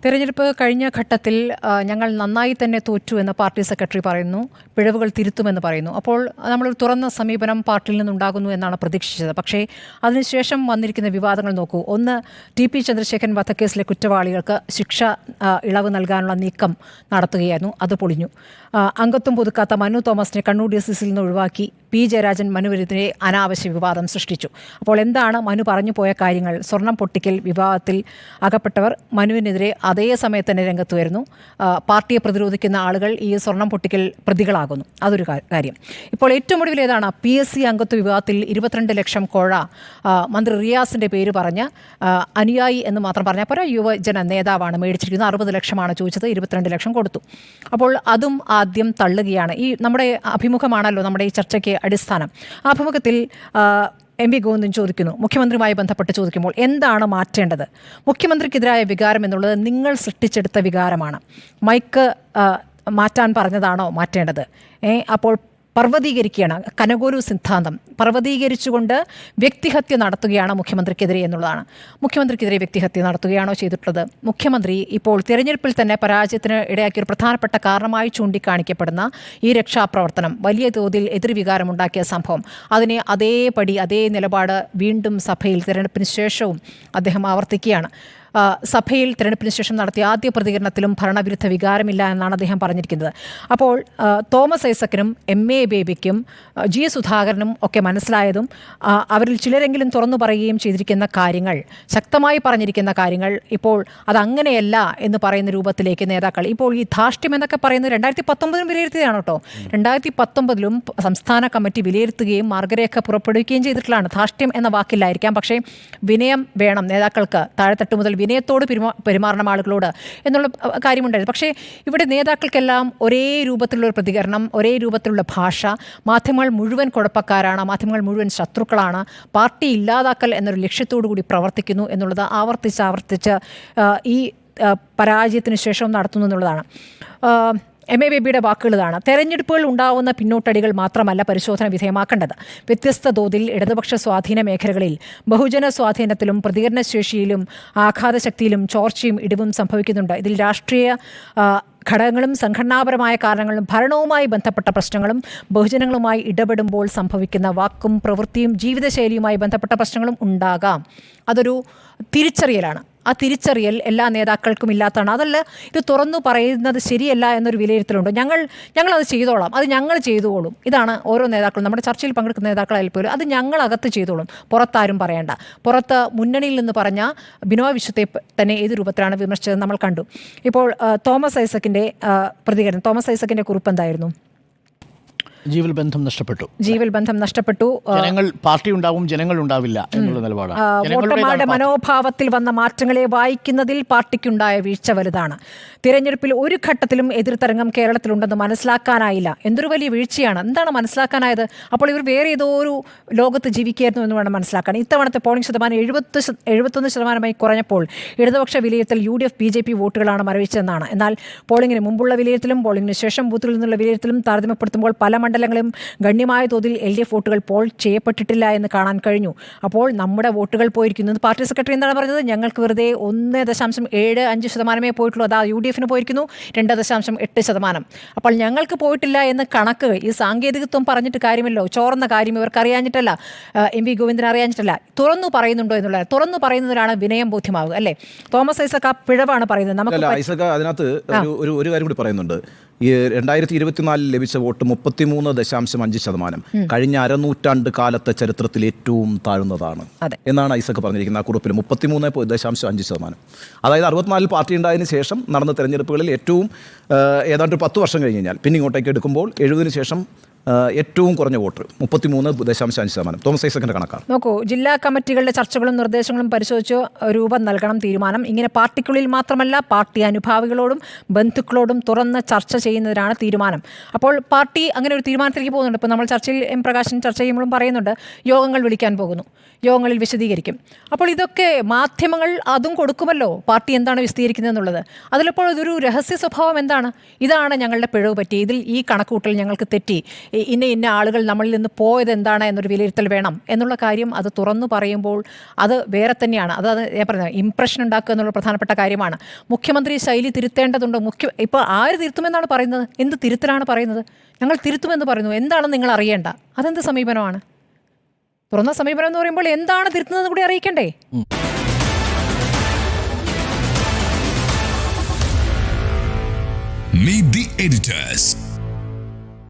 തെരഞ്ഞെടുപ്പ് കഴിഞ്ഞ ഘട്ടത്തിൽ ഞങ്ങൾ നന്നായി തന്നെ തോറ്റു എന്ന് പാർട്ടി സെക്രട്ടറി പറയുന്നു, പിഴവുകൾ തിരുത്തുമെന്ന് പറയുന്നു. അപ്പോൾ നമ്മളൊരു തുറന്ന സമീപനം പാർട്ടിയിൽ നിന്നുണ്ടാകുന്നു എന്നാണ് പ്രതീക്ഷിച്ചത്. പക്ഷേ അതിനുശേഷം വന്നിരിക്കുന്ന വിവാദങ്ങൾ നോക്കൂ. ഒന്ന്, ടി പി ചന്ദ്രശേഖരൻ വധക്കേസിലെ കുറ്റവാളികൾക്ക് ശിക്ഷ ഇളവ് നൽകാനുള്ള നീക്കം നടത്തുകയായിരുന്നു, അത് പൊളിഞ്ഞു. അംഗത്വം പുതുക്കാത്ത മനു തോമസിനെ കണ്ണൂർ DCCയിൽ നിന്ന് ഒഴിവാക്കി പി ജയരാജൻ മനുവിനെതിരെ അനാവശ്യ വിവാദം സൃഷ്ടിച്ചു. അപ്പോൾ എന്താണ് മനു പറഞ്ഞു പോയ കാര്യങ്ങൾ? സ്വർണം പൊട്ടിക്കൽ വിവാദത്തിൽ അകപ്പെട്ടവർ മനുവിനെതിരെ അതേ സമയത്ത് തന്നെ രംഗത്ത് വരുന്നു. പാർട്ടിയെ പ്രതിരോധിക്കുന്ന ആളുകൾ ഈ സ്വർണം പൊട്ടിക്കൽ പ്രതികളാകുന്നു. അതൊരു കാര്യം. ഇപ്പോൾ ഏറ്റവും ഒടുവിൽ ഏതാണ്? PSC അംഗത്വ വിവാദത്തിൽ 22 ലക്ഷം കോഴ മന്ത്രി റിയാസിൻ്റെ പേര് പറഞ്ഞ് അനുയായി എന്ന് മാത്രം പറഞ്ഞാൽ പോരാ, യുവജന നേതാവാണ് മേടിച്ചിരിക്കുന്നത്. 60 ലക്ഷമാണ് ചോദിച്ചത്, 22 ലക്ഷം കൊടുത്തു. അപ്പോൾ അതും ആദ്യം തള്ളുകയാണ്. ഈ നമ്മുടെ അഭിമുഖമാണല്ലോ നമ്മുടെ ഈ ചർച്ചയ്ക്ക് അടിസ്ഥാനം. ആ അഭിമുഖത്തിൽ MV ഗോവിന്ദൻ ചോദിക്കുന്നു, മുഖ്യമന്ത്രിയുമായി ബന്ധപ്പെട്ട് ചോദിക്കുമ്പോൾ എന്താണ് മാറ്റേണ്ടത്? മുഖ്യമന്ത്രിക്കെതിരായ വികാരം എന്നുള്ളത് നിങ്ങൾ സൃഷ്ടിച്ചെടുത്ത വികാരമാണ്. മൈക്ക് മാറ്റാൻ പറഞ്ഞതാണോ മാറ്റേണ്ടത്? അപ്പോൾ പർവ്വതീകരിക്കുകയാണ്. കനകോലു സിദ്ധാന്തം പർവ്വതീകരിച്ചുകൊണ്ട് വ്യക്തിഹത്യ നടത്തുകയാണ് മുഖ്യമന്ത്രിക്കെതിരെ എന്നുള്ളതാണ്. മുഖ്യമന്ത്രിക്കെതിരെ വ്യക്തിഹത്യ നടത്തുകയാണോ ചെയ്തിട്ടുള്ളത്? മുഖ്യമന്ത്രി ഇപ്പോൾ തിരഞ്ഞെടുപ്പിൽ തന്നെ പരാജയത്തിന് ഇടയാക്കിയൊരു പ്രധാനപ്പെട്ട കാരണമായി ചൂണ്ടിക്കാണിക്കപ്പെടുന്ന ഈ രക്ഷാപ്രവർത്തനം, വലിയ തോതിൽ എതിർവികാരമുണ്ടാക്കിയ സംഭവം, അതിനെ അതേപടി അതേ നിലപാട് വീണ്ടും സഭയിൽ തിരഞ്ഞെടുപ്പിന് ശേഷവും അദ്ദേഹം ആവർത്തിക്കുകയാണ്. സഭയിൽ തിരഞ്ഞെടുപ്പിന് ശേഷം നടത്തിയ ആദ്യ പ്രതികരണത്തിലും ഭരണവിരുദ്ധ വികാരമില്ല എന്നാണ് അദ്ദേഹം പറഞ്ഞിരിക്കുന്നത്. അപ്പോൾ തോമസ് ഐസക്കിനും MA ബേബിക്കും G സുധാകരനും ഒക്കെ മനസ്സിലായതും അവരിൽ ചിലരെങ്കിലും തുറന്നു പറയുകയും ചെയ്തിരിക്കുന്ന കാര്യങ്ങൾ, ശക്തമായി പറഞ്ഞിരിക്കുന്ന കാര്യങ്ങൾ, ഇപ്പോൾ അതങ്ങനെയല്ല എന്ന് പറയുന്ന രൂപത്തിലേക്ക് നേതാക്കൾ ഇപ്പോൾ ഈ ധാർഷ്ട്യം എന്നൊക്കെ പറയുന്നത് 2019 വിലയിരുത്തിയതാണ് കേട്ടോ. 2019 സംസ്ഥാന കമ്മിറ്റി വിലയിരുത്തുകയും മാർഗരേഖ പുറപ്പെടുവിക്കുകയും ചെയ്തിട്ടുള്ളതാണ്. ധാർഷ്ട്യം എന്ന വാക്കില്ലായിരിക്കാം, പക്ഷേ വിനയം വേണം നേതാക്കൾക്ക്. താഴെത്തട്ട് മുതൽ വിനയത്തോട് പെരുമാറണം ആളുകളോട് എന്നുള്ള കാര്യമുണ്ടായിരുന്നു. പക്ഷേ ഇവിടെ നേതാക്കൾക്കെല്ലാം ഒരേ രൂപത്തിലുള്ള ഒരു പ്രതികരണം, ഒരേ രൂപത്തിലുള്ള ഭാഷ. മാധ്യമങ്ങൾ മുഴുവൻ കുഴപ്പക്കാരാണ്, മാധ്യമങ്ങൾ മുഴുവൻ ശത്രുക്കളാണ്, പാർട്ടി ഇല്ലാതാക്കൽ എന്നൊരു ലക്ഷ്യത്തോടു കൂടി പ്രവർത്തിക്കുന്നു എന്നുള്ളത് ആവർത്തിച്ച് ഈ പരാജയത്തിന് ശേഷം നടത്തുന്നു എന്നുള്ളതാണ്. MA ബേബിയുടെ വാക്കുകൾ ഇതാണ്: തെരഞ്ഞെടുപ്പുകൾ ഉണ്ടാവുന്ന പിന്നോട്ടടികൾ മാത്രമല്ല പരിശോധന വിധേയമാക്കേണ്ടത്. വ്യത്യസ്ത തോതിൽ ഇടതുപക്ഷ സ്വാധീന മേഖലകളിൽ ബഹുജന സ്വാധീനത്തിലും പ്രതികരണശേഷിയിലും ആഘാതശക്തിയിലും ചോർച്ചയും ഇടിവും സംഭവിക്കുന്നുണ്ട്. ഇതിൽ രാഷ്ട്രീയ ഘടകങ്ങളും സംഘടനാപരമായ കാരണങ്ങളും ഭരണവുമായി ബന്ധപ്പെട്ട പ്രശ്നങ്ങളും ബഹുജനങ്ങളുമായി ഇടപെടുമ്പോൾ സംഭവിക്കുന്ന വാക്കും പ്രവൃത്തിയും ജീവിതശൈലിയുമായി ബന്ധപ്പെട്ട പ്രശ്നങ്ങളും ഉണ്ടാകാം. അതൊരു തിരിച്ചറിയലാണ്. ആ തിരിച്ചറിയൽ എല്ലാ നേതാക്കൾക്കും ഇല്ലാത്തതാണ്. അതല്ല, ഇത് തുറന്നു പറയുന്നത് ശരിയല്ല എന്നൊരു വിലയിരുത്തലുണ്ട്. ഞങ്ങളത് ചെയ്തോളാം, അത് ഞങ്ങൾ ചെയ്തുകൊള്ളും. ഇതാണ് ഓരോ നേതാക്കളും, നമ്മുടെ ചർച്ചയിൽ പങ്കെടുക്കുന്ന നേതാക്കളായാൽ പോലും അത് ഞങ്ങളകത്ത് ചെയ്തോളും, പുറത്താരും പറയേണ്ട. പുറത്ത് മുന്നണിയിൽ നിന്ന് പറഞ്ഞ ബിനോയ് വിശ്വത്തെ തന്നെ ഏത് രൂപത്തിലാണ് വിമർശിച്ചത് നമ്മൾ കണ്ടു. ഇപ്പോൾ തോമസ് ഐസക്കിൻ്റെ പ്രതികരണം, തോമസ് ഐസക്കിൻ്റെ കുറിപ്പ് എന്തായിരുന്നു? ജീവൽ ബന്ധം നഷ്ടപ്പെട്ടു. ജനങ്ങൾ പാർട്ടി ഉണ്ടാവും, ജനങ്ങൾ ഉണ്ടാവില്ല എന്നുള്ള നിലപാടാണ്. വോട്ടർമാരുടെ മനോഭാവത്തിൽ വന്ന മാറ്റങ്ങളെ വായിക്കുന്നതിൽ പാർട്ടിക്കുണ്ടായ വീഴ്ച വലുതാണ്. തിരഞ്ഞെടുപ്പിൽ ഒരു ഘട്ടത്തിലും എതിർത്തരംഗം കേരളത്തിലുണ്ടെന്ന് മനസ്സിലാക്കാനായില്ല. എന്തൊരു വലിയ വീഴ്ചയാണ്. എന്താണ് മനസ്സിലാക്കാനായത്? അപ്പോൾ ഇവർ വേറെ ഏതോ ഒരു ലോകത്ത് ജീവിക്കുകയായിരുന്നു എന്ന് വേണം മനസ്സിലാക്കാൻ. ഇത്തവണത്തെ പോളിംഗ് ശതമാനം 71% കുറഞ്ഞപ്പോൾ ഇടതുപക്ഷ വിലയിരുത്തൽ UDF BJP വോട്ടുകളാണ് മരവിച്ചതെന്നാണ്. എന്നാൽ പോളിംഗിന് മുമ്പുള്ള വിലയിരുത്തലും പോളിംഗിന് ശേഷം ബൂത്തുകളിൽ നിന്നുള്ള വിലയിരുത്തലും താരതമ്യപ്പെടുത്തുമ്പോൾ പല മണ്ഡലങ്ങളും ഗണ്യമായ തോതിൽ LDF വോട്ടുകൾ പോൾ ചെയ്യപ്പെട്ടിട്ടില്ല എന്ന് കാണാൻ കഴിഞ്ഞു. അപ്പോൾ നമ്മുടെ വോട്ടുകൾ പോയിരിക്കുന്നത്, പാർട്ടി സെക്രട്ടറി എന്താണ് പറഞ്ഞത്? ഞങ്ങൾക്ക് വെറുതെ 1.75% പോയിട്ടുള്ളൂ. അതാ UDF പോയിരിക്കുന്നു 2.8%. അപ്പോൾ ഞങ്ങൾക്ക് പോയിട്ടില്ല എന്ന് കണക്ക്, ഈ സാങ്കേതികത്വം പറഞ്ഞിട്ട് കാര്യമല്ലോ. ചോർന്ന കാര്യം ഇവർക്ക് അറിയാഞ്ഞിട്ടല്ല, MV ഗോവിന്ദൻ അറിയാഞ്ഞിട്ടല്ല, തുറന്നു പറയുന്നുണ്ടോ എന്നുള്ളത്. തുറന്നു പറയുന്നതിലാണ് വിനയം ബോധ്യമാവുക, അല്ലേ? തോമസ് ഐസക് ആ പിഴവാണ് പറയുന്നത്. നമുക്ക് ഐസക് അതിനകത്ത് ഒരു കാര്യം കൂടി പറയുന്നുണ്ട്. ഈ 2024 ലഭിച്ച വോട്ട് 33.5%, കഴിഞ്ഞ അരനൂറ്റാണ്ട് കാലത്തെ ചരിത്രത്തിൽ ഏറ്റവും താഴ്ന്നതാണ് എന്നാണ് ഐസക് പറഞ്ഞിരിക്കുന്നത് ആ കുറിപ്പിൽ. 33.5%. അതായത് 64 പാർട്ടി ഉണ്ടായതിനു ശേഷം നടന്ന തെരഞ്ഞെടുപ്പുകളിൽ ഏറ്റവും ഏതാണ്ട് 10 വർഷം കഴിഞ്ഞ് കഴിഞ്ഞാൽ പിന്നെ ഇങ്ങോട്ടേക്ക് എടുക്കുമ്പോൾ 70-ന് ശേഷം ഏറ്റവും കുറഞ്ഞ വോട്ട് 33.5%. തോമസ് ഐസക്കിന്റെ കണക്കാണ്. നോക്കൂ, ജില്ലാ കമ്മിറ്റികളുടെ ചർച്ചകളും നിർദ്ദേശങ്ങളും പരിശോധിച്ച് രൂപം നൽകണം തീരുമാനം. ഇങ്ങനെ പാർട്ടിക്കുള്ളിൽ മാത്രമല്ല, പാർട്ടി അനുഭാവികളോടും ബന്ധുക്കളോടും തുറന്ന് ചർച്ച ചെയ്യുന്നതിനാണ് തീരുമാനം. അപ്പോൾ പാർട്ടി അങ്ങനെ ഒരു തീരുമാനത്തിലേക്ക് പോകുന്നുണ്ട്. ഇപ്പോൾ നമ്മൾ ചർച്ചയിൽ M പ്രകാശൻ ചർച്ച ചെയ്യുമ്പോഴും പറയുന്നുണ്ട്, യോഗങ്ങൾ വിളിക്കാൻ പോകുന്നു. യോഗങ്ങളിൽ വിശദീകരിക്കും. അപ്പോൾ ഇതൊക്കെ മാധ്യമങ്ങൾ അതും കൊടുക്കുമല്ലോ, പാർട്ടി എന്താണ് വിശദീകരിക്കുന്നത് എന്നുള്ളത്. അതിലിപ്പോൾ ഇതൊരു രഹസ്യ സ്വഭാവം എന്താണ്? ഇതാണ് ഞങ്ങളുടെ പിഴവ് പറ്റി, ഇതിൽ ഈ കണക്കൂട്ടൽ ഞങ്ങൾക്ക് തെറ്റി, ഇന്ന ആളുകൾ നമ്മളിൽ നിന്ന് പോയത് എന്താണ് എന്നൊരു വിലയിരുത്തൽ വേണം എന്നുള്ള കാര്യം അത് തുറന്നു പറയുമ്പോൾ അത് വേറെ തന്നെയാണ്. അത് ഞാൻ പറഞ്ഞത് ഇംപ്രഷൻ ഉണ്ടാക്കുക എന്നുള്ള പ്രധാനപ്പെട്ട കാര്യമാണ്. മുഖ്യമന്ത്രി ശൈലി തിരുത്തേണ്ടതുണ്ട്. ഇപ്പോൾ ആര് തിരുത്തുമെന്നാണ് പറയുന്നത്? എന്ത് തിരുത്തലാണ് പറയുന്നത്? ഞങ്ങൾ തിരുത്തുമെന്ന് പറയുന്നു. എന്താണെന്ന് നിങ്ങൾ അറിയേണ്ട. അതെന്ത് സമീപനമാണ്? തുറന്ന സമീപനം എന്ന് പറയുമ്പോൾ എന്താണ് തിരുത്തുന്നത് കൂടി അറിയിക്കണ്ടേ? Meet the editors.